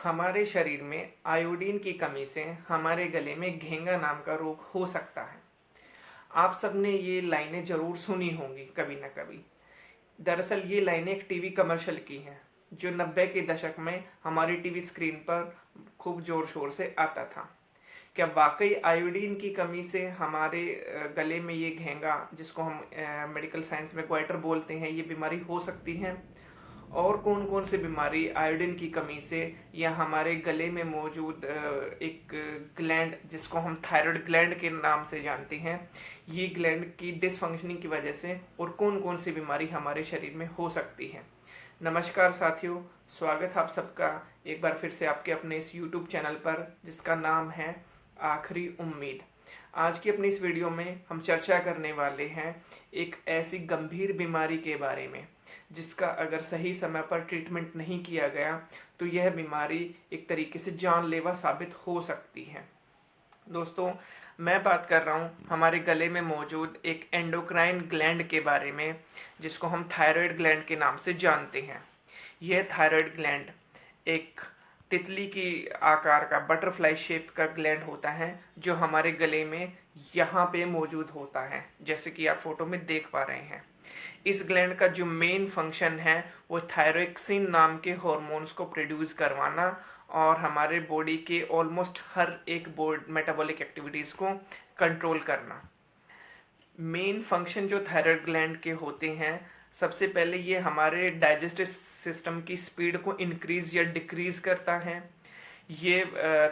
हमारे शरीर में आयोडीन की कमी से हमारे गले में घेंगा नाम का रोग हो सकता है। आप सबने ये लाइनें जरूर सुनी होंगी कभी ना कभी। दरअसल ये लाइनें एक टीवी कमर्शियल की हैं जो 90 के दशक में हमारी टीवी स्क्रीन पर खूब जोर शोर से आता था। क्या वाकई आयोडीन की कमी से हमारे गले में ये घेंगा, जिसको हम मेडिकल साइंस में ग्वाइटर बोलते हैं, ये बीमारी हो सकती है? और कौन कौन सी बीमारी आयोडीन की कमी से या हमारे गले में मौजूद एक ग्लैंड जिसको हम थायराइड ग्लैंड के नाम से जानते हैं, ये ग्लैंड की डिसफंक्शनिंग की वजह से और कौन कौन सी बीमारी हमारे शरीर में हो सकती है? नमस्कार साथियों, स्वागत है आप सबका एक बार फिर से आपके अपने इस YouTube चैनल पर जिसका नाम है आखिरी उम्मीद। आज की अपनी इस वीडियो में हम चर्चा करने वाले हैं एक ऐसी गंभीर बीमारी के बारे में जिसका अगर सही समय पर ट्रीटमेंट नहीं किया गया तो यह बीमारी एक तरीके से जानलेवा साबित हो सकती है। दोस्तों, मैं बात कर रहा हूँ हमारे गले में मौजूद एक एंडोक्राइन ग्लैंड के बारे में जिसको हम थायराइड ग्लैंड के नाम से जानते हैं। यह थायराइड ग्लैंड एक तितली की आकार का बटरफ्लाई शेप का ग्लैंड होता है जो हमारे गले में यहाँ पे मौजूद होता है, जैसे कि आप फोटो में देख पा रहे हैं। इस ग्लैंड का जो मेन फंक्शन है वो थायरोक्सिन नाम के हॉर्मोन्स को प्रोड्यूस करवाना और हमारे बॉडी के ऑलमोस्ट हर एक मेटाबॉलिक एक्टिविटीज़ को कंट्रोल करना। मेन फंक्शन जो थायराइड ग्लैंड के होते हैं, सबसे पहले ये हमारे डाइजेस्टिव सिस्टम की स्पीड को इंक्रीज या डिक्रीज करता है। ये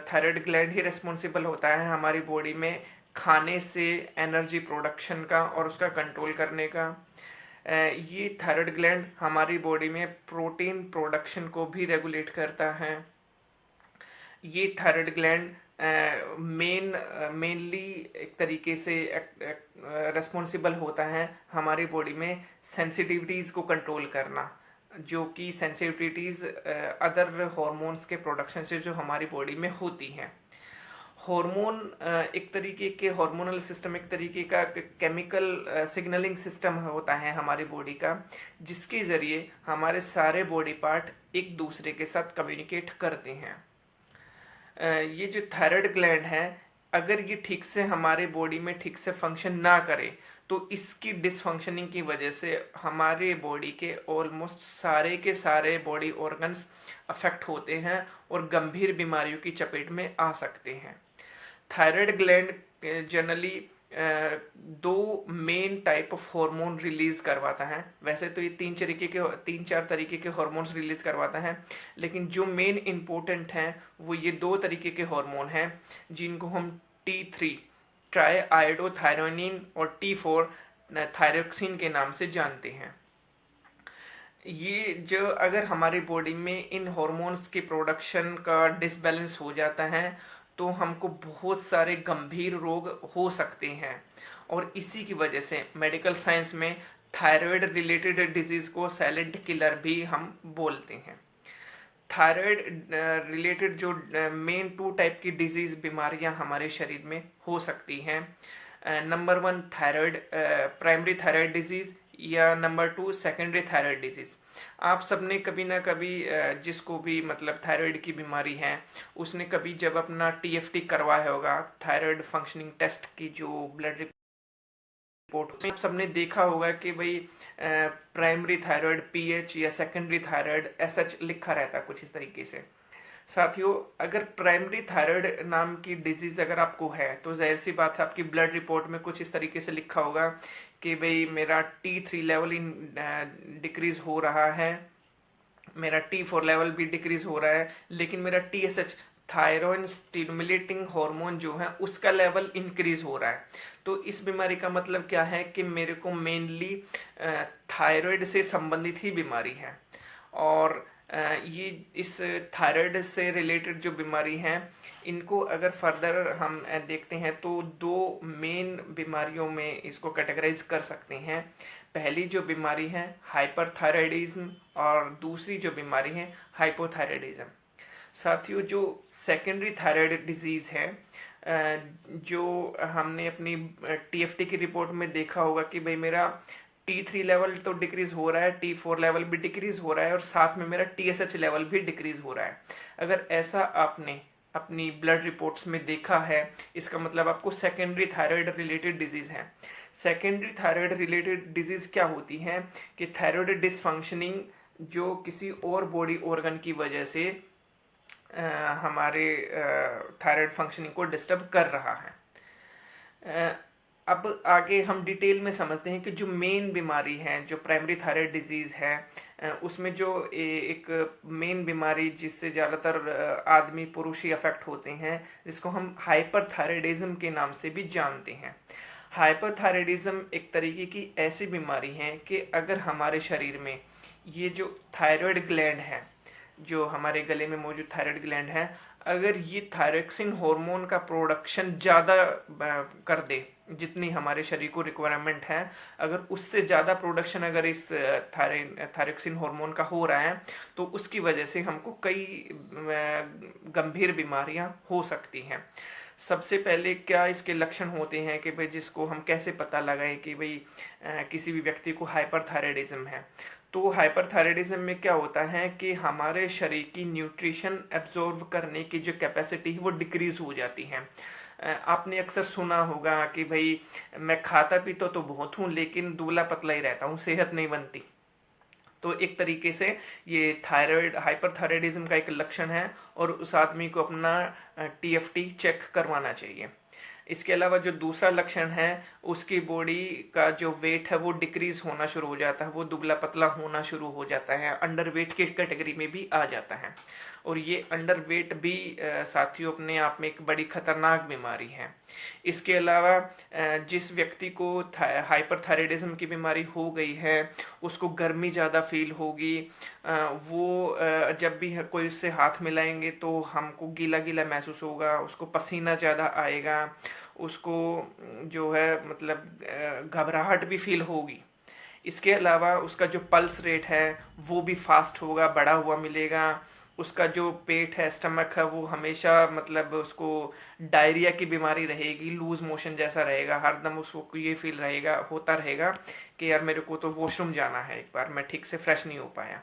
थायराइड ग्लैंड ही रिस्पॉन्सिबल होता है हमारी बॉडी में खाने से एनर्जी प्रोडक्शन का और उसका कंट्रोल करने का। ये थायराइड ग्लैंड हमारी बॉडी में प्रोटीन प्रोडक्शन को भी रेगुलेट करता है। ये थायराइड ग्लैंड मेनली एक तरीके से रिस्पॉन्सिबल होता है हमारी बॉडी में सेंसिटिविटीज़ को कंट्रोल करना, जो कि सेंसिटिविटीज़ अदर हॉर्मोन्स के प्रोडक्शन से जो हमारी बॉडी में होती हैं। हार्मोन एक तरीके के हार्मोनल सिस्टम एक तरीके का केमिकल सिग्नलिंग सिस्टम होता है हमारी बॉडी का, जिसके ज़रिए हमारे सारे बॉडी पार्ट एक दूसरे के साथ कम्युनिकेट करते हैं। ये जो थायराइड ग्लैंड है, अगर ये ठीक से हमारे बॉडी में ठीक से फंक्शन ना करे तो इसकी डिसफंक्शनिंग की वजह से हमारे बॉडी के ऑलमोस्ट सारे के सारे बॉडी ऑर्गन्स अफेक्ट होते हैं और गंभीर बीमारियों की चपेट में आ सकते हैं। थायराइड ग्लैंड जनरली दो main type of hormone release करवाता है। वैसे तो ये तीन चार तरीके के हार्मोन्स रिलीज करवाता है, लेकिन जो मेन इम्पोर्टेंट हैं वो ये दो तरीके के हार्मोन हैं जिनको हम T3 ट्राई आयोडोथायरोनिन और T4 थायरोक्सिन के नाम से जानते हैं। ये जो अगर हमारी बॉडी में इन हार्मोन्स के प्रोडक्शन का डिसबैलेंस हो जाता है तो हमको बहुत सारे गंभीर रोग हो सकते हैं, और इसी की वजह से मेडिकल साइंस में थायराइड रिलेटेड डिजीज़ को साइलेंट किलर भी हम बोलते हैं। थायराइड रिलेटेड जो मेन 2 टाइप की डिजीज़ बीमारियां हमारे शरीर में हो सकती हैं, number 1 thyroid primary thyroid disease या नंबर 2 सेकेंडरी थायराइड डिजीज़। आप सबने कभी ना कभी जिसको भी मतलब थायराइड की बीमारी है उसने कभी जब अपना TFT करवाया होगा, थायराइड फंक्शनिंग टेस्ट की जो ब्लड रिपोर्ट, आप सबने देखा होगा कि भाई प्राइमरी थायराइड PH या सेकेंडरी थायराइड SH लिखा रहता है कुछ इस तरीके से। साथियों, अगर प्राइमरी थायराइड नाम की डिजीज़ अगर आपको है तो जाहिर सी बात है आपकी ब्लड रिपोर्ट में कुछ इस तरीके से लिखा होगा कि भाई मेरा T3 लेवल डिक्रीज हो रहा है, मेरा T4 लेवल भी डिक्रीज हो रहा है, लेकिन मेरा TSH थायरॉइड स्टिमुलेटिंग हार्मोन जो है उसका लेवल इंक्रीज हो रहा है। तो इस बीमारी का मतलब क्या है कि मेरे को मेनली थायराइड से संबंधित ही बीमारी है। और ये इस थायराइड से रिलेटेड जो बीमारी हैं इनको अगर फर्दर हम देखते हैं तो 2 मेन बीमारियों में इसको कैटेगराइज कर सकते हैं। पहली जो बीमारी है हाइपरथायराइडिज्म और दूसरी जो बीमारी है हाइपोथायराइडिज्म। साथियों, जो सेकेंडरी थायराइड डिजीज़ है, जो हमने अपनी TFT की रिपोर्ट में देखा होगा कि भाई मेरा T3 लेवल तो डिक्रीज हो रहा है, T4 लेवल भी डिक्रीज हो रहा है, और साथ में मेरा TSH लेवल भी डिक्रीज हो रहा है। अगर ऐसा आपने अपनी ब्लड रिपोर्ट्स में देखा है, इसका मतलब आपको सेकेंडरी थायराइड रिलेटेड डिजीज है। सेकेंडरी थायराइड रिलेटेड डिजीज क्या होती है कि थायराइड डिसफंक्शनिंग जो किसी और बॉडी ऑर्गन की वजह से हमारे थायराइड फंक्शनिंग को डिस्टर्ब कर रहा है। अब आगे हम डिटेल में समझते हैं कि जो मेन बीमारी है, जो प्राइमरी थायराइड डिजीज़ है, उसमें जो एक मेन बीमारी जिससे ज़्यादातर आदमी पुरुष ही अफेक्ट होते हैं, जिसको हम हाइपरथायराइडिज्म के नाम से भी जानते हैं। हाइपरथायराइडिज्म एक तरीके की ऐसी बीमारी है कि अगर हमारे शरीर में ये जो थायराइड ग्लैंड है, जो हमारे गले में मौजूद थायराइड ग्लैंड है, अगर ये थायरोक्सिन हार्मोन का प्रोडक्शन ज़्यादा कर दे, जितनी हमारे शरीर को रिक्वायरमेंट है, अगर उससे ज़्यादा प्रोडक्शन अगर इस थायरोक्सिन हार्मोन का हो रहा है, तो उसकी वजह से हमको कई गंभीर बीमारियां हो सकती हैं। सबसे पहले क्या इसके लक्षण होते हैं कि भाई जिसको हम कैसे पता लगाएं कि भाई किसी भी व्यक्ति को हाइपरथायराइडिज्म है। तो हाइपरथायराइडिज्म में क्या होता है कि हमारे शरीर की न्यूट्रिशन एब्जॉर्व करने की जो कैपेसिटी है वो डिक्रीज हो जाती है। आपने अक्सर सुना होगा कि भाई मैं खाता पीता तो बहुत हूँ लेकिन दुबला पतला ही रहता हूँ, सेहत नहीं बनती। तो एक तरीके से ये थायराइड हाइपरथायराइडिज्म का एक लक्षण है और उस आदमी को अपना TFT चेक करवाना चाहिए। इसके अलावा जो दूसरा लक्षण है, उसकी बॉडी का जो वेट है वो डिक्रीज होना शुरू हो जाता है, वो दुबला पतला होना शुरू हो जाता है, अंडर वेट की कैटेगरी में भी आ जाता है। और ये अंडर वेट भी साथियों अपने आप में एक बड़ी खतरनाक बीमारी है। इसके अलावा जिस व्यक्ति को हाइपरथायराइडिज्म की बीमारी हो गई है, उसको गर्मी ज़्यादा फील होगी। वो जब भी कोई उससे हाथ मिलाएंगे तो हमको गीला गीला महसूस होगा, उसको पसीना ज़्यादा आएगा, उसको जो है मतलब घबराहट भी फील होगी। इसके अलावा उसका जो पल्स रेट है वो भी फास्ट होगा, बढ़ा हुआ मिलेगा। उसका जो पेट है, स्टमक है, वो हमेशा मतलब उसको डायरिया की बीमारी रहेगी, लूज मोशन जैसा रहेगा, हरदम उसको ये फील रहेगा, होता रहेगा कि यार मेरे को तो वॉशरूम जाना है, एक बार मैं ठीक से फ्रेश नहीं हो पाया।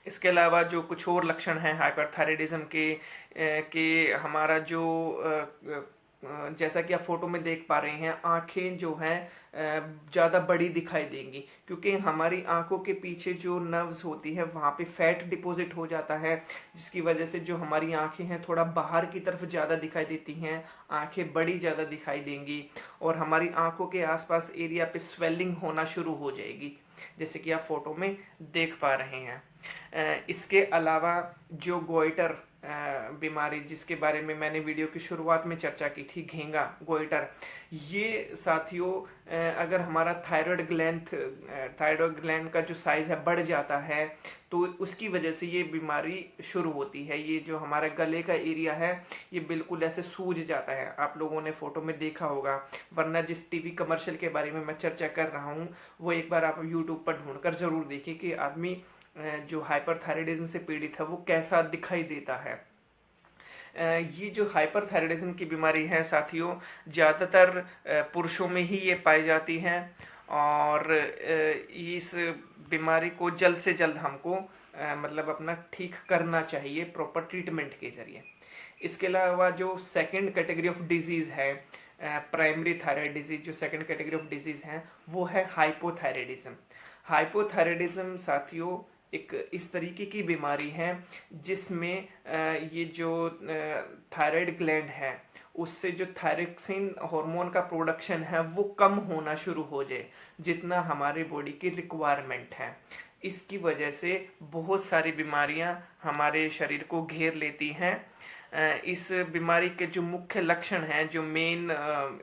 इसके अलावा जो कुछ और लक्षण हैं हाइपरथायराइडिज्म के कि हमारा जो जैसा कि आप फोटो में देख पा रहे हैं, आंखें जो हैं ज़्यादा बड़ी दिखाई देंगी, क्योंकि हमारी आंखों के पीछे जो नर्व्स होती है वहाँ पे फैट डिपॉजिट हो जाता है, जिसकी वजह से जो हमारी आंखें हैं थोड़ा बाहर की तरफ ज़्यादा दिखाई देती हैं, आंखें बड़ी ज़्यादा दिखाई देंगी और हमारी आंखों के आसपास एरिया पे स्वेलिंग होना शुरू हो जाएगी, जैसे कि आप फोटो में देख पा रहे हैं। इसके अलावा जो गोइटर बीमारी जिसके बारे में मैंने वीडियो की शुरुआत में चर्चा की थी, घेंगा गोइटर, ये साथियों अगर हमारा थायराइड ग्लैंड का जो साइज़ है बढ़ जाता है तो उसकी वजह से ये बीमारी शुरू होती है। ये जो हमारे गले का एरिया है ये बिल्कुल ऐसे सूज जाता है, आप लोगों ने फोटो में देखा होगा, वरना जिस टीवी कमर्शियल के बारे में मैं चर्चा कर रहा हूँ वो एक बार आप यूट्यूब पर ढूंढकर ज़रूर देखिए कि आदमी जो हाइपरथायराइडिज्म से पीड़ित है वो कैसा दिखाई देता है। ये जो हाइपरथायराइडिज्म की बीमारी है साथियों, ज़्यादातर पुरुषों में ही ये पाई जाती है और इस बीमारी को जल्द से जल्द हमको मतलब अपना ठीक करना चाहिए प्रॉपर ट्रीटमेंट के ज़रिए। इसके अलावा जो सेकंड कैटेगरी ऑफ डिजीज़ है, प्राइमरी थायराइड डिजीज़, जो सेकंड कैटेगरी ऑफ डिजीज़ हैं वो है हाइपोथायराइडिज्म। हाइपोथायराइडिज्म साथियों एक इस तरीके की बीमारी है जिसमें ये जो थायराइड ग्लैंड है उससे जो थायरोक्सिन हार्मोन का प्रोडक्शन है वो कम होना शुरू हो जाए, जितना हमारे बॉडी की रिक्वायरमेंट है। इसकी वजह से बहुत सारी बीमारियां हमारे शरीर को घेर लेती हैं। इस बीमारी के जो मुख्य लक्षण हैं, जो मेन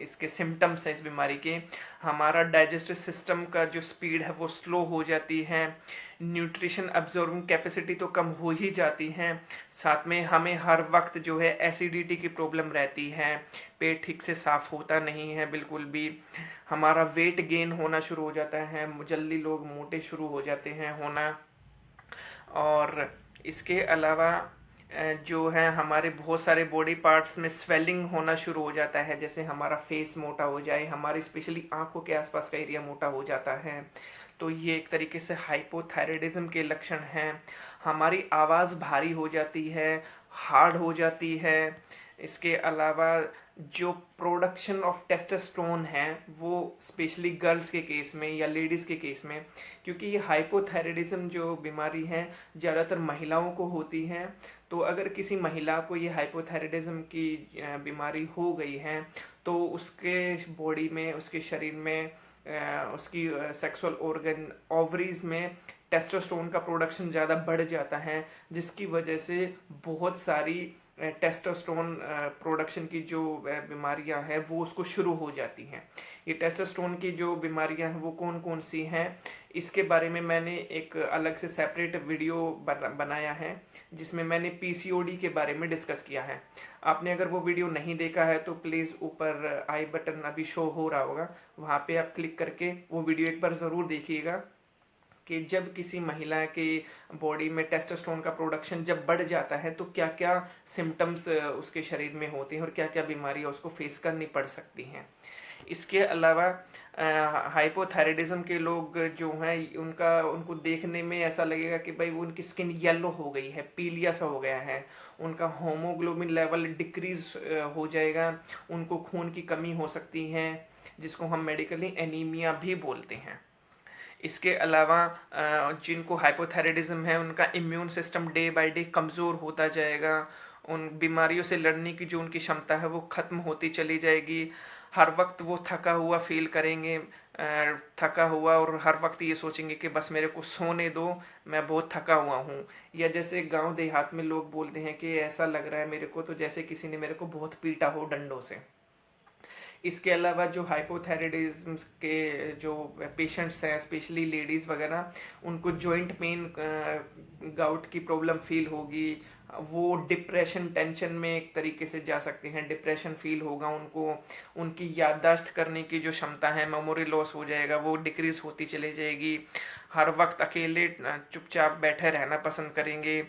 इसके सिम्टम्स हैं इस बीमारी के, हमारा डाइजेस्टिव सिस्टम का जो स्पीड है वो स्लो हो जाती है, न्यूट्रिशन अब्जॉर्बिंग कैपेसिटी तो कम हो ही जाती है, साथ में हमें हर वक्त जो है एसिडिटी की प्रॉब्लम रहती है, पेट ठीक से साफ होता नहीं है बिल्कुल भी, हमारा वेट गेन होना शुरू हो जाता है, जल्दी लोग मोटे शुरू हो जाते हैं होना। और इसके अलावा जो है हमारे बहुत सारे बॉडी पार्ट्स में स्वेलिंग होना शुरू हो जाता है, जैसे हमारा फेस मोटा हो जाए, हमारी स्पेशली आंखों के आसपास का एरिया मोटा हो जाता है। तो ये एक तरीके से हाइपोथायराइडिज्म के लक्षण हैं। हमारी आवाज़ भारी हो जाती है, हार्ड हो जाती है। इसके अलावा जो प्रोडक्शन ऑफ टेस्टोस्टेरोन है वो स्पेशली गर्ल्स के केस में या लेडीज़ के केस में, क्योंकि ये हाइपोथायराइडिज्म जो बीमारी है ज़्यादातर महिलाओं को होती है। तो अगर किसी महिला को ये हाइपोथायराइडिज्म की बीमारी हो गई है तो उसके बॉडी में, उसके शरीर में, उसकी सेक्सुअल ऑर्गन ओवरीज में टेस्टोस्टेरोन का प्रोडक्शन ज़्यादा बढ़ जाता है, जिसकी वजह से बहुत सारी टेस्टोस्टेरोन प्रोडक्शन की जो बीमारियां हैं वो उसको शुरू हो जाती हैं। ये टेस्टोस्टेरोन की जो बीमारियां हैं वो कौन कौन सी हैं, इसके बारे में मैंने एक अलग से सेपरेट वीडियो बनाया है जिसमें मैंने पीसीओडी के बारे में डिस्कस किया है। आपने अगर वो वीडियो नहीं देखा है तो प्लीज़ ऊपर आई बटन अभी शो हो रहा होगा, वहाँ पे आप क्लिक करके वो वीडियो एक बार ज़रूर देखिएगा कि जब किसी महिला के बॉडी में टेस्टोस्टेरोन का प्रोडक्शन जब बढ़ जाता है तो क्या क्या सिम्टम्स उसके शरीर में होते हैं और क्या क्या बीमारियां उसको फेस करनी पड़ सकती हैं। इसके अलावा हाइपोथायराइडिज्म के लोग जो हैं उनको देखने में ऐसा लगेगा कि भाई वो उनकी स्किन येलो हो गई है, पीलिया सा हो गया है, उनका होमोग्लोबिन लेवल डिक्रीज हो जाएगा, उनको खून की कमी हो सकती है, जिसको हम मेडिकली एनीमिया भी बोलते हैं। इसके अलावा जिनको हाइपोथायराइडिज्म है उनका immune system day by day कमज़ोर होता जाएगा, उन बीमारियों से लड़ने की जो उनकी क्षमता है वो ख़त्म होती चली जाएगी। हर वक्त वो थका हुआ फील करेंगे, थका हुआ, और हर वक्त ये सोचेंगे कि बस मेरे को सोने दो, मैं बहुत थका हुआ हूँ। या जैसे गांव देहात में लोग बोलते हैं कि ऐसा लग रहा है मेरे को तो जैसे किसी ने मेरे को बहुत पीटा हो डंडों से। इसके अलावा जो हाइपोथायराइडिज्म के जो पेशेंट्स हैं, स्पेशली लेडीज़ वगैरह, उनको जॉइंट पेन, गाउट की प्रॉब्लम फील होगी, वो डिप्रेशन टेंशन में एक तरीके से जा सकते हैं, डिप्रेशन फील होगा उनको, उनकी याददाश्त करने की जो क्षमता है, मेमोरी लॉस हो जाएगा, वो डिक्रीज होती चली जाएगी, हर वक्त अकेले चुपचाप बैठे रहना पसंद करेंगे,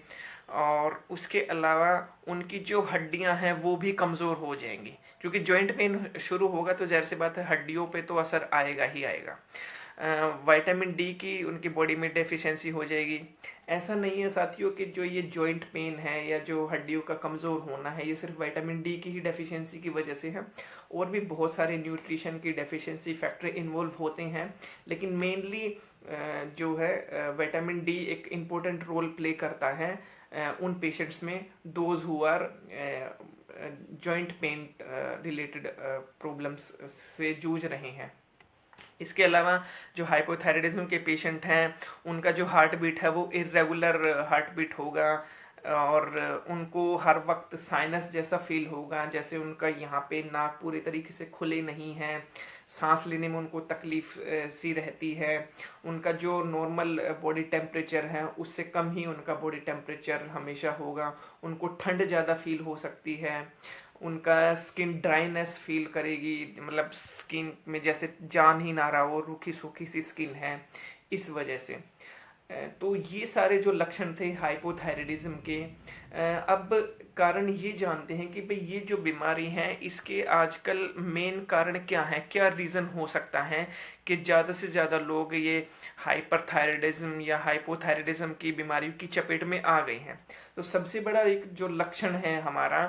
और उसके अलावा उनकी जो हड्डियां हैं वो भी कमज़ोर हो जाएंगी, क्योंकि जॉइंट पेन शुरू होगा तो ज़ाहिर सी बात है हड्डियों पे तो असर आएगा ही आएगा। विटामिन डी की उनकी बॉडी में डेफिशिएंसी हो जाएगी। ऐसा नहीं है साथियों कि जो ये जॉइंट पेन है या जो हड्डियों का कमज़ोर होना है ये सिर्फ विटामिन डी की ही डेफिशिएंसी की वजह से है, और भी बहुत सारे न्यूट्रिशन की डेफिशिएंसी फैक्टर इन्वॉल्व होते हैं, लेकिन मेनली जो है विटामिन डी एक इम्पोर्टेंट रोल प्ले करता है उन पेशेंट्स में those who are joint pain related problems से जूझ रहे हैं। इसके अलावा जो हाइपोथायराइडिज्म के पेशेंट हैं उनका जो हार्ट बीट है वो इरेगुलर हार्ट बीट होगा, और उनको हर वक्त साइनस जैसा फील होगा, जैसे उनका यहाँ पे नाक पूरी तरीके से खुले नहीं है, सांस लेने में उनको तकलीफ सी रहती है, उनका जो नॉर्मल बॉडी टेम्परेचर है उससे कम ही उनका बॉडी टेम्परेचर हमेशा होगा, उनको ठंड ज़्यादा फील हो सकती है, उनका स्किन ड्राइनेस फील करेगी, मतलब स्किन में जैसे जान ही ना रहा हो, रूखी सूखी सी स्किन है इस वजह से। तो ये सारे जो लक्षण थे हाइपोथायराइडिज्म के। अब कारण ये जानते हैं कि भाई ये जो बीमारी है इसके आजकल मेन कारण क्या है, क्या रीज़न हो सकता है कि ज़्यादा से ज़्यादा लोग ये हाइपरथायराइडिज्म या हाइपोथायराइडिज्म की बीमारियों की चपेट में आ गए हैं। तो सबसे बड़ा एक जो लक्षण है हमारा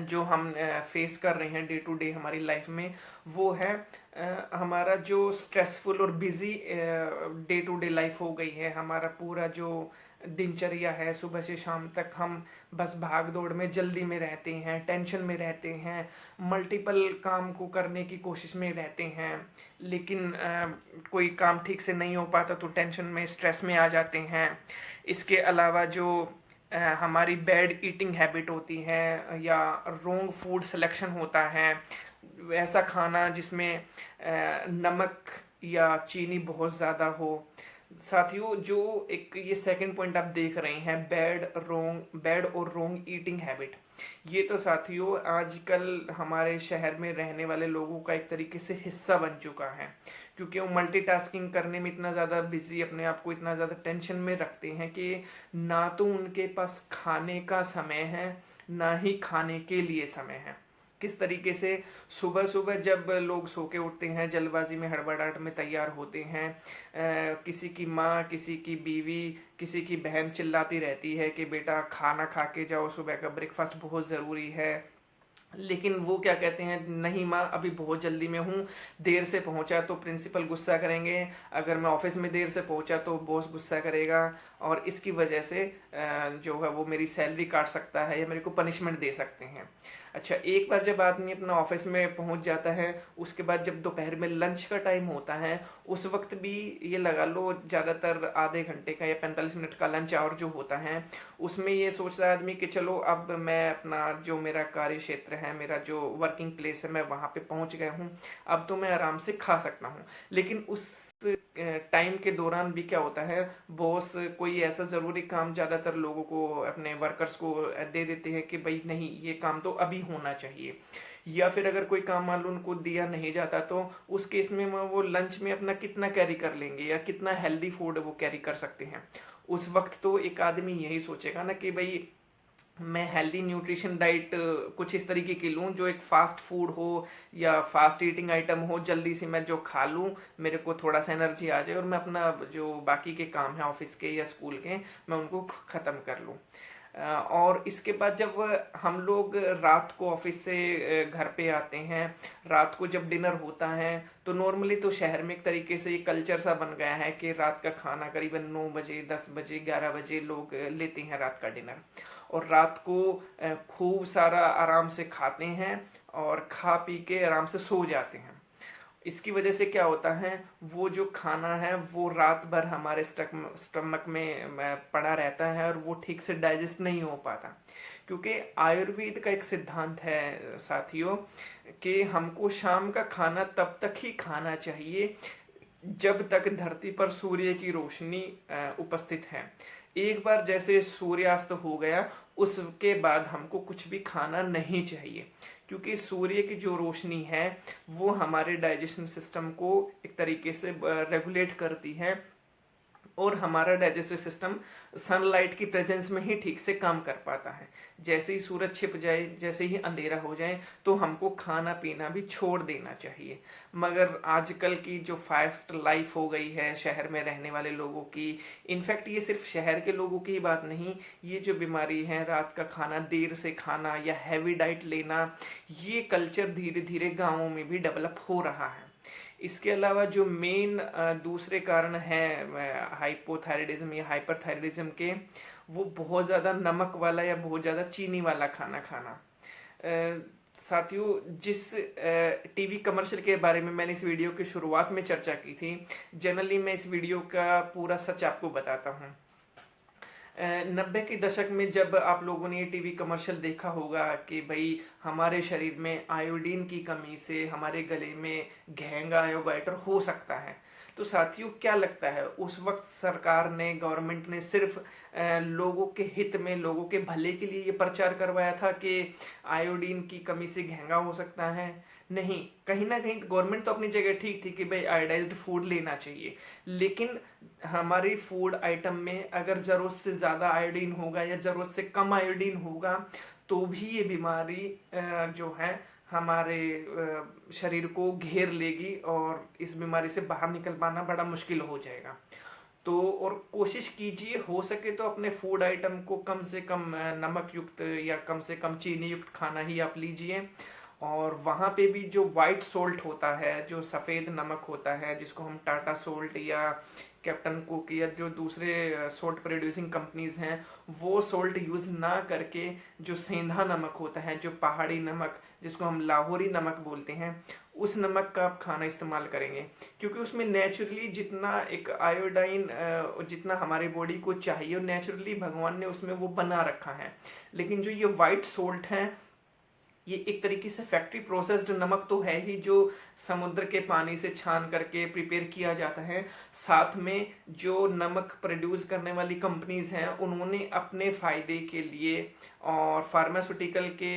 जो हम फेस कर रहे हैं डे टू डे हमारी लाइफ में, वो है हमारा जो स्ट्रेसफुल और busy day to day life हो गई है। हमारा पूरा जो दिनचर्या है, सुबह से शाम तक हम बस भाग दौड़ में जल्दी में रहते हैं, टेंशन में रहते हैं, मल्टीपल काम को करने की कोशिश में रहते हैं, लेकिन कोई काम ठीक से नहीं हो पाता तो टेंशन में, स्ट्रेस में आ जाते हैं। इसके अलावा जो हमारी बैड ईटिंग हैबिट होती है या रोंग फूड सिलेक्शन होता है, ऐसा खाना जिसमें नमक या चीनी बहुत ज़्यादा हो, साथियों, जो एक ये सेकंड पॉइंट आप देख रहे हैं, बैड और रोंग ईटिंग हैबिट, ये तो साथियों आजकल हमारे शहर में रहने वाले लोगों का एक तरीके से हिस्सा बन चुका है। क्योंकि वो मल्टीटास्किंग करने में इतना ज़्यादा बिजी, अपने आप को इतना ज़्यादा टेंशन में रखते हैं कि ना तो उनके पास खाने का समय है, ना ही खाने के लिए समय है। किस तरीके से सुबह सुबह जब लोग सो के उठते हैं, जल्दबाजी में हड़बड़ाहट में तैयार होते हैं, किसी की माँ, किसी की बीवी, किसी की बहन चिल्लाती रहती है कि बेटा खाना खा के जाओ, सुबह का ब्रेकफास्ट बहुत ज़रूरी है। लेकिन वो क्या कहते हैं, नहीं माँ अभी बहुत जल्दी में हूँ, देर से पहुँचा तो प्रिंसिपल गुस्सा करेंगे, अगर मैं ऑफिस में देर से पहुँचा तो बॉस गुस्सा करेगा, और इसकी वजह से जो है वो मेरी सैलरी काट सकता है या मेरे को पनिशमेंट दे सकते हैं। अच्छा, एक बार जब आदमी अपना ऑफिस में पहुंच जाता है, उसके बाद जब दोपहर में लंच का टाइम होता है, उस वक्त भी ये लगा लो ज़्यादातर आधे घंटे का या 45 मिनट का लंच आवर जो होता है, उसमें ये सोचता है आदमी कि चलो अब मैं अपना जो मेरा कार्य क्षेत्र है, मेरा जो वर्किंग प्लेस है, मैं वहाँ पे पहुँच गया हूँ, अब तो मैं आराम से खा सकता हूँ। लेकिन उस टाइम के दौरान भी क्या होता है, बॉस कोई ऐसा ज़रूरी काम ज़्यादातर लोगों को, अपने वर्कर्स को दे देते हैं कि भाई नहीं ये काम तो अभी होना चाहिए। या फिर अगर कोई काम मान लो उनको दिया नहीं जाता, तो उस केस में वो लंच में अपना कितना कैरी कर लेंगे या कितना हेल्दी फूड वो कैरी कर सकते हैं। उस वक्त तो एक आदमी यही सोचेगा ना कि भाई मैं हेल्दी न्यूट्रिशन डाइट कुछ इस तरीके की लूँ जो एक फास्ट फूड हो या फास्ट ईटिंग आइटम हो, जल्दी से मैं जो खा लूँ, मेरे को थोड़ा सा एनर्जी आ जाए और मैं अपना जो बाकी के काम है ऑफिस के या स्कूल के, मैं उनको ख़त्म कर लूँ। और इसके बाद जब हम लोग रात को ऑफिस से घर पे आते हैं, रात को जब डिनर होता है, तो नॉर्मली तो शहर में एक तरीके से ये कल्चर सा बन गया है कि रात का खाना करीबन 9 बजे, 10 बजे, 11 बजे लोग लेते हैं रात का डिनर, और रात को खूब सारा आराम से खाते हैं और खा पी के आराम से सो जाते हैं। इसकी वजह से क्या होता है, वो जो खाना है वो रात भर हमारे स्टमक में पड़ा रहता है और वो ठीक से डाइजेस्ट नहीं हो पाता। क्योंकि आयुर्वेद का एक सिद्धांत है साथियों कि हमको शाम का खाना तब तक ही खाना चाहिए जब तक धरती पर सूर्य की रोशनी उपस्थित है। एक बार जैसे सूर्यास्त हो गया, उसके बाद हमको कुछ भी खाना नहीं चाहिए, क्योंकि सूर्य की जो रोशनी है वो हमारे डाइजेशन सिस्टम को एक तरीके से रेगुलेट करती है, और हमारा डाइजेस्टिव सिस्टम सनलाइट की प्रेजेंस में ही ठीक से काम कर पाता है। जैसे ही सूरज छिप जाए, जैसे ही अंधेरा हो जाए, तो हमको खाना पीना भी छोड़ देना चाहिए। मगर आजकल की जो फास्ट लाइफ हो गई है शहर में रहने वाले लोगों की, इनफैक्ट ये सिर्फ शहर के लोगों की ही बात नहीं, ये जो बीमारी है रात का खाना देर से खाना या हैवी डाइट लेना, ये कल्चर धीरे धीरे गाँवों में भी डेवलप हो रहा है। इसके अलावा जो मेन दूसरे कारण हैं हाइपोथायराइडिज्म या हाइपरथायराइडिज्म के, वो बहुत ज़्यादा नमक वाला या बहुत ज़्यादा चीनी वाला खाना खाना। साथियों, जिस टीवी कमर्शियल के बारे में मैंने इस वीडियो की शुरुआत में चर्चा की थी, जनरली मैं इस वीडियो का पूरा सच आपको बताता हूँ। 90 के दशक में जब आप लोगों ने ये टीवी कमर्शियल देखा होगा कि भाई हमारे शरीर में आयोडीन की कमी से हमारे गले में घेंगा या गाइटर हो सकता है, तो साथियों क्या लगता है उस वक्त सरकार ने, गवर्नमेंट ने सिर्फ लोगों के हित में, लोगों के भले के लिए ये प्रचार करवाया था कि आयोडीन की कमी से घेंगा हो सकता है? नहीं, कहीं ना कहीं गवर्नमेंट तो अपनी जगह ठीक थी कि भाई आयोडाइज्ड फूड लेना चाहिए, लेकिन हमारी फूड आइटम में अगर ज़रूरत से ज़्यादा आयोडीन होगा या ज़रूरत से कम आयोडीन होगा, तो भी ये बीमारी जो है हमारे शरीर को घेर लेगी और इस बीमारी से बाहर निकल पाना बड़ा मुश्किल हो जाएगा। तो और कोशिश कीजिए हो सके तो अपने फूड आइटम को कम से कम नमक युक्त या कम से कम चीनी युक्त खाना ही आप लीजिए। और वहाँ पे भी जो वाइट सोल्ट होता है, जो सफ़ेद नमक होता है, जिसको हम टाटा सोल्ट या कैप्टन कुक या जो दूसरे सोल्ट प्रोड्यूसिंग कंपनीज़ हैं, वो सोल्ट यूज़ ना करके जो सेंधा नमक होता है, जो पहाड़ी नमक जिसको हम लाहौरी नमक बोलते हैं, उस नमक का आप खाना इस्तेमाल करेंगे। क्योंकि उसमें नेचुरली जितना एक आयोडाइन जितना हमारे बॉडी को चाहिए, नेचुरली भगवान ने उसमें वो बना रखा है। लेकिन जो ये वाइट सोल्ट हैं, ये एक तरीके से फैक्ट्री प्रोसेस्ड नमक तो है ही, जो समुद्र के पानी से छान करके प्रिपेयर किया जाता है। साथ में जो नमक प्रोड्यूस करने वाली कंपनीज हैं उन्होंने अपने फ़ायदे के लिए और फार्मास्यूटिकल के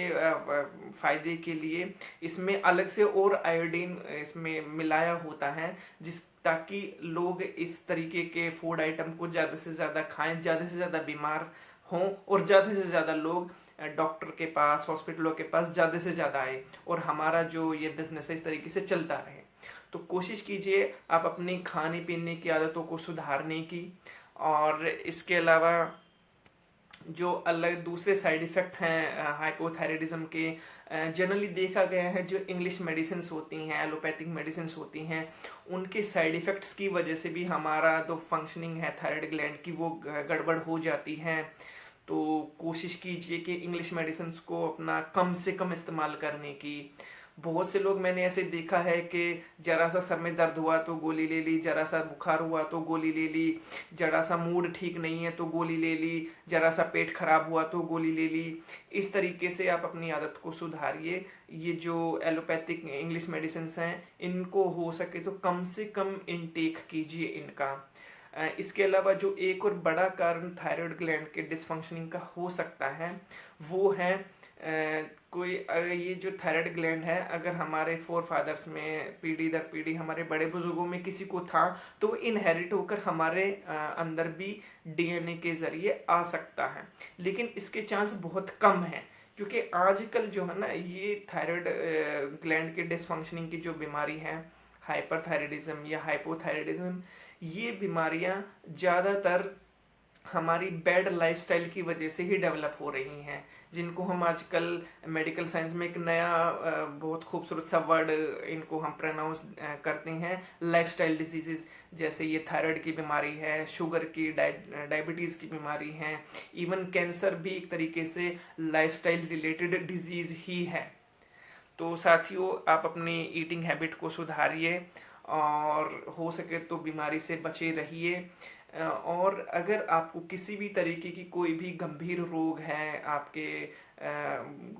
फ़ायदे के लिए इसमें अलग से और आयोडीन इसमें मिलाया होता है, जिस ताकि लोग इस तरीके के फूड आइटम को ज़्यादा से ज़्यादा खाएं, ज़्यादा से ज़्यादा बीमार हों और ज़्यादा से ज़्यादा लोग डॉक्टर के पास, हॉस्पिटलों के पास ज़्यादा से ज़्यादा आए और हमारा जो ये बिज़नेस है इस तरीके से चलता रहे। तो कोशिश कीजिए आप अपनी खाने पीने की आदतों को सुधारने की। और इसके अलावा जो अलग दूसरे साइड इफ़ेक्ट हैं हाइपोथायराइडिज्म के, जनरली देखा गया है जो इंग्लिश मेडिसिन होती हैं, एलोपैथिक मेडिसिन होती हैं, उनके साइड इफ़ेक्ट्स की वजह से भी हमारा जो फंक्शनिंग है थायराइड ग्लैंड की वो गड़बड़ हो जाती है। तो कोशिश कीजिए कि इंग्लिश मेडिसिन को अपना कम से कम इस्तेमाल करने की। बहुत से लोग मैंने ऐसे देखा है कि जरा सा सर में दर्द हुआ तो गोली ले ली, जरा सा बुखार हुआ तो गोली ले ली, जरा सा मूड ठीक नहीं है तो गोली ले ली, जरा सा पेट खराब हुआ तो गोली ले ली। इस तरीके से आप अपनी आदत को सुधारिए। ये जो एलोपैथिक इंग्लिश मेडिसिन हैं इनको हो सके तो कम से कम इनटेक कीजिए इनका। इसके अलावा जो एक और बड़ा कारण थायराइड ग्लैंड के डिसफंक्शनिंग का हो सकता है वो है कोई अगर ये जो थायराइड ग्लैंड है अगर हमारे फोर फादर्स में पीढ़ी दर पीढ़ी हमारे बड़े बुजुर्गों में किसी को था तो वो इनहेरिट होकर हमारे अंदर भी डीएनए के जरिए आ सकता है, लेकिन इसके चांस बहुत कम है क्योंकि आजकल जो है ना ये थायराइड ग्लैंड के डिसफंक्शनिंग की जो बीमारी है हाइपरथायराइडिज्म या हाइपोथायराइडिज्म, ये बीमारियां ज़्यादातर हमारी बैड लाइफस्टाइल की वजह से ही डेवलप हो रही हैं, जिनको हम आजकल मेडिकल साइंस में एक नया बहुत खूबसूरत सा वर्ड इनको हम प्रोनाउंस करते हैं, लाइफस्टाइल डिजीजेस। जैसे ये थायराइड की बीमारी है, शुगर की, डायबिटीज़ की बीमारी है, इवन कैंसर भी एक तरीके से लाइफस्टाइल रिलेटेड डिजीज़ ही है। तो साथियों आप अपनी ईटिंग हैबिट को सुधारिए और हो सके तो बीमारी से बचे रहिए। और अगर आपको किसी भी तरीके की कोई भी गंभीर रोग है आपके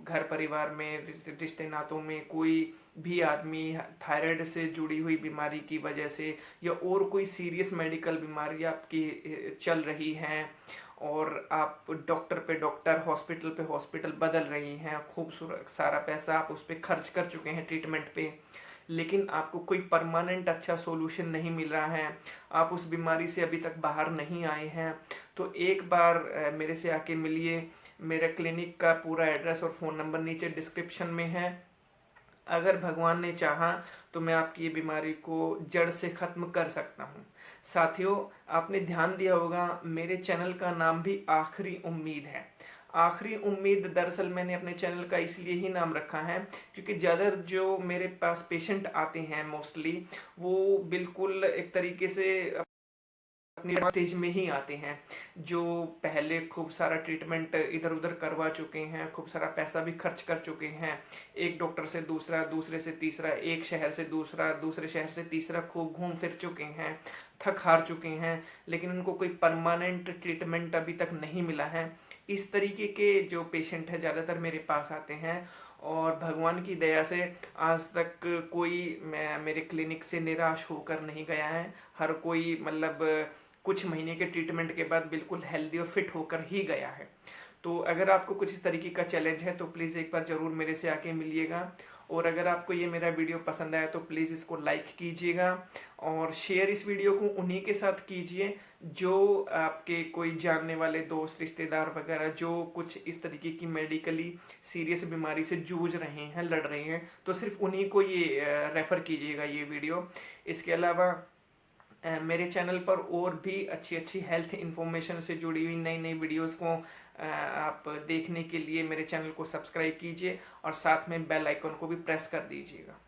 घर परिवार में, रिश्ते नातों में कोई भी आदमी थायराइड से जुड़ी हुई बीमारी की वजह से या और कोई सीरियस मेडिकल बीमारी आपकी चल रही हैं और आप डॉक्टर पे डॉक्टर, हॉस्पिटल पे हॉस्पिटल बदल रही हैं, खूबसूरत सारा पैसा आप उस पर खर्च कर चुके हैं ट्रीटमेंट पे, लेकिन आपको कोई परमानेंट अच्छा सॉल्यूशन नहीं मिल रहा है, आप उस बीमारी से अभी तक बाहर नहीं आए हैं, तो एक बार मेरे से आके मिलिए। मेरे क्लिनिक का पूरा एड्रेस और फ़ोन नंबर नीचे डिस्क्रिप्शन में है। अगर भगवान ने चाहा तो मैं आपकी ये बीमारी को जड़ से ख़त्म कर सकता हूँ। साथियों आपने ध्यान दिया होगा मेरे चैनल का नाम भी आखिरी उम्मीद है। आखिरी उम्मीद दरअसल मैंने अपने चैनल का इसलिए ही नाम रखा है क्योंकि ज़्यादा जो मेरे पास पेशेंट आते हैं मोस्टली वो बिल्कुल एक तरीके से अपनी स्टेज में ही आते हैं, जो पहले खूब सारा ट्रीटमेंट इधर उधर करवा चुके हैं, खूब सारा पैसा भी खर्च कर चुके हैं, एक डॉक्टर से दूसरा, दूसरे से तीसरा, एक शहर से दूसरा, दूसरे शहर से तीसरा, खूब घूम फिर चुके हैं, थक हार चुके हैं, लेकिन उनको कोई परमानेंट ट्रीटमेंट अभी तक नहीं मिला है। इस तरीके के जो पेशेंट है ज़्यादातर मेरे पास आते हैं और भगवान की दया से आज तक कोई मेरे क्लिनिक से निराश होकर नहीं गया है। हर कोई मतलब कुछ महीने के ट्रीटमेंट के बाद बिल्कुल हेल्दी और फिट होकर ही गया है। तो अगर आपको कुछ इस तरीके का चैलेंज है तो प्लीज़ एक बार ज़रूर मेरे से आके मिलिएगा। और अगर आपको ये मेरा वीडियो पसंद आया तो प्लीज़ इसको लाइक कीजिएगा और शेयर इस वीडियो को उन्हीं के साथ कीजिए जो आपके कोई जानने वाले दोस्त, रिश्तेदार वगैरह जो कुछ इस तरीके की मेडिकली सीरियस बीमारी से जूझ रहे हैं, लड़ रहे हैं, तो सिर्फ उन्हीं को ये रेफ़र कीजिएगा ये वीडियो। इसके अलावा मेरे चैनल पर और भी अच्छी अच्छी हेल्थ इन्फॉर्मेशन से जुड़ी हुई नई नई वीडियोस को आप देखने के लिए मेरे चैनल को सब्सक्राइब कीजिए और साथ में बेल आइकन को भी प्रेस कर दीजिएगा।